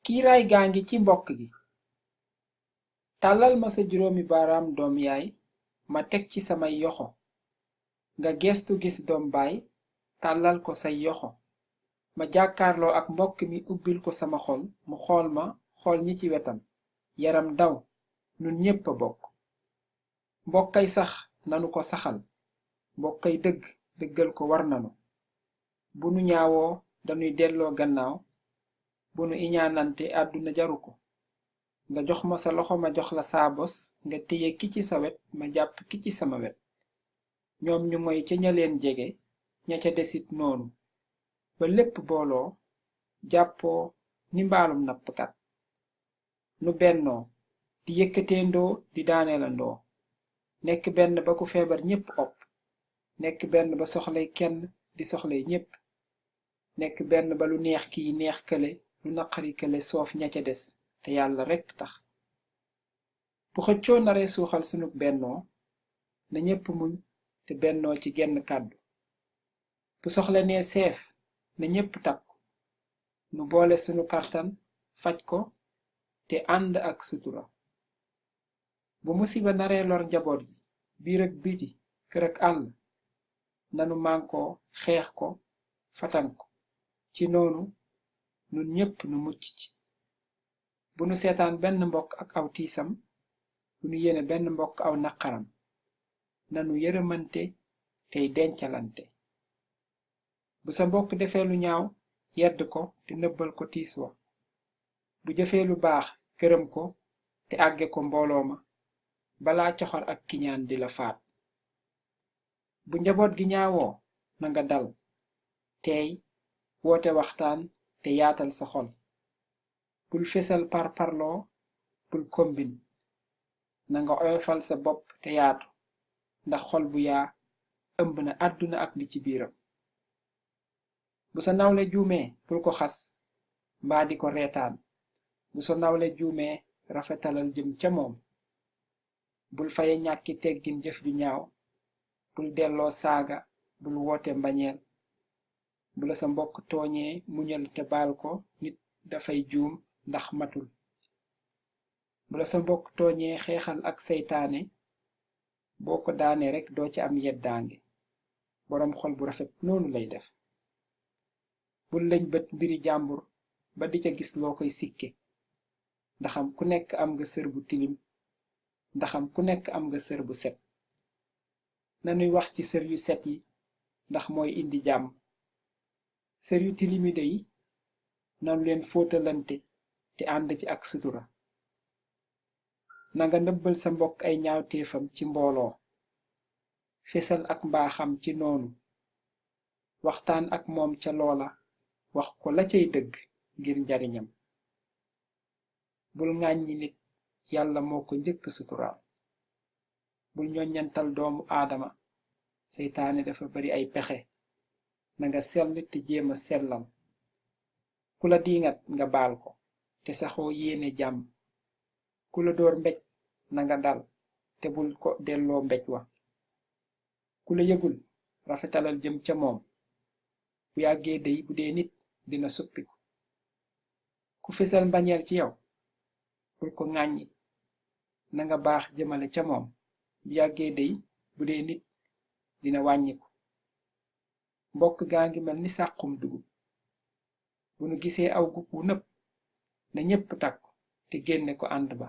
kiiraay gaa ngi ci mbokk gi. tàllal ma sa juróomi baaraam doom yaay ma teg ci samay yoxo nga geestu gis doom baay tàllal ko say yoxo ma jàkkaarloo ak mbokk mi ubbil ko sama xol mu xool ma xool ñi ci wetam yaram daw nun ñépp a bokk. mbokkay sax nanu ko saxal mbokkay dëgg dëggal ko war nanu bu nu ñaawoo dañuy delloo gannaaw bu nu iñaanante àdduna jaru ko. nga jox ma sa loxo ma jox la saa bos nga téye ki ci sa wet ma jàpp ki ci sama wet ñoom ñu moy ca ña leen jege ña ca desit noonu ba lépp booloo jàppoo ni mbaalum nappkat nu bennoo di yëkkateendoo di daaneelandoo nekk benn ba ku feebar ñépp opp nekk benn ba soxlay kenn di soxlay ñépp nekk benn ba lu neex kii neex kële lu naqari kële soof ña ca des te yàlla rekk tax. bu xëccoo naree suuxal sunu bennoo na ñépp muñ te bennoo ci genn kàddu. bu soxla nee seef na ñépp takku nu boole sunu kartan faj ko te ànd ak sutura. bu musiba naree lor njaboot gi biir ak biti kër ak àll nanu mànkoo xeex ko fatan ko ci noonu nun ñépp nu mucc ci. bu nu seetaan benn mbokk ak aw tiisam bu nu yéene benn mbokk aw naqaram nanu yërëmante tey dencalante. bu sa mbokk defee lu ñaaw yedd ko te nëbbal ko tiis wa bu jëfee lu baax gërëm ko te àgge ko mbooloo ma balaa coxor ak kiñaan di la faat. bu njaboot gi ñaawoo na nga dal teey woote waxtaan te yaatal sa xol. bul fesal par parloo bul kombin na nga oyofal sa bopp te yaatu ndax xol bu yaa ëmb na àdduna ak li ci biiram. bu sa nawle juumee bul ko xas mbaa di ko reetaan bu sa nawle juumee rafetalal jëm ca moom. bul faye ñàkki teggin jëf ju ñaaw bul delloo saaga bul woote mbañeel. bu la sa mbokk tooñee muñal te baal ko nit dafay juum ndax matul. bu la sa mbokk tooñee xeexal ak seytaane boo ko daanee rekk doo ci am yeddaange boroom xol bu rafet noonu lay def. bul lañ bët mbiri jàmbur ba di ca gis loo koy sikke ndaxam ku nekk am nga sër bu tilim ndaxam ku nekk am nga sër bu set. nanuy wax ci sër yu set yi ndax mooy indi jàmm. sër yu tilimi dey nanu leen fóotalante te ànd ci ak sutura. nanga nëbbal sa mbokk ay ñaawteefam ci mbooloo fesal ak mbaaxam ci noonu waxtaan ak moom ca loola wax ko la cay dëgg ngir njariñam. bul ŋàññi nit yàlla moo ko njëkk suturaal. bul ñoññantal doomu aadama seytaane dafa bari ay pexe nanga sell te jéema sellal. ku la diingat nga baal ko te saxoo yéene jàmm. ku la door mbéj nanga dal te bul ko delloo mbéj wa. ku la yëgul rafetalal jëm ca moom bu yàggee dey bu dee nit dina suppiku. ku fesal mbañeel ci yow bul ko ŋàññi nanga baax jëmale ca moom bu yàggee dey bu dee nit dina wàññiku. mbokk gaa ngi mel ni sàqum dugub bu nu gisee aw gub wu nëpp na ñépp takku te génne ko ànd ba.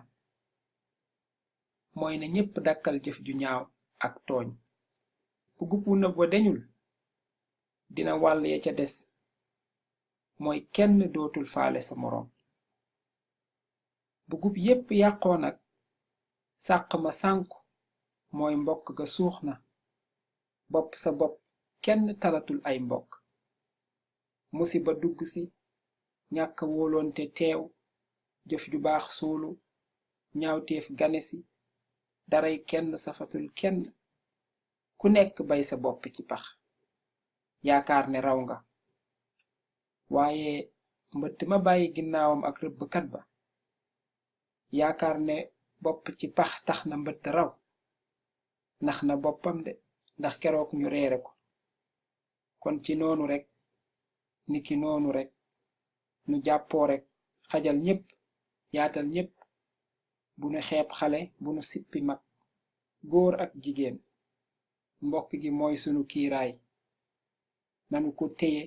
mooy na ñépp dakkal jëf ju ñaaw ak tooñ. bu gub wu nëpp wa deñul dina wàll ya ca des mooy kenn dootul faale sa moroom. bu gub yépp yàqoo nag sàq ma sànku mooy mbokk ga suux na. bopp sa bopp kenn talatul ay mbokk. musiba dugg si ñàkk wóoloonte teew jëf ju baax suulu ñaawteef gane si daray kenn safatul kenn ku nekk bay sa bopp ci pax yaakaar ne raw nga. waaye mbëtt ma bàyyi ginnaawam ak rëbbkat ba yaakaar ne bopp ci pax tax na mbëtt raw nax na boppam de ndax keroog ñu reere ko. kon ci noonu rekk niki noonu rekk nu jàppoo rekk xajal ñépp yaatal ñépp bu nu xeeb xale bu nu sippi mag góor ak jigéen mbokk gi mooy sunu kiiraay nanu ko téye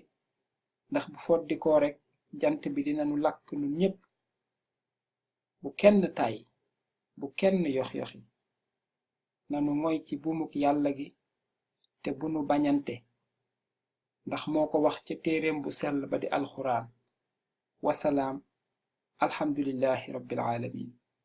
ndax bu foddikoo rekk jant bi dinanu lakk nun ñépp bu kenn tàyyi bu kenn yox-yoxi nanu moy ci buumuk yàlla gi te bu nu bañante ndax moo ko wax ca téereem bu sell ba di alxuraan wasalaam alhamdulillahi rabbil alamin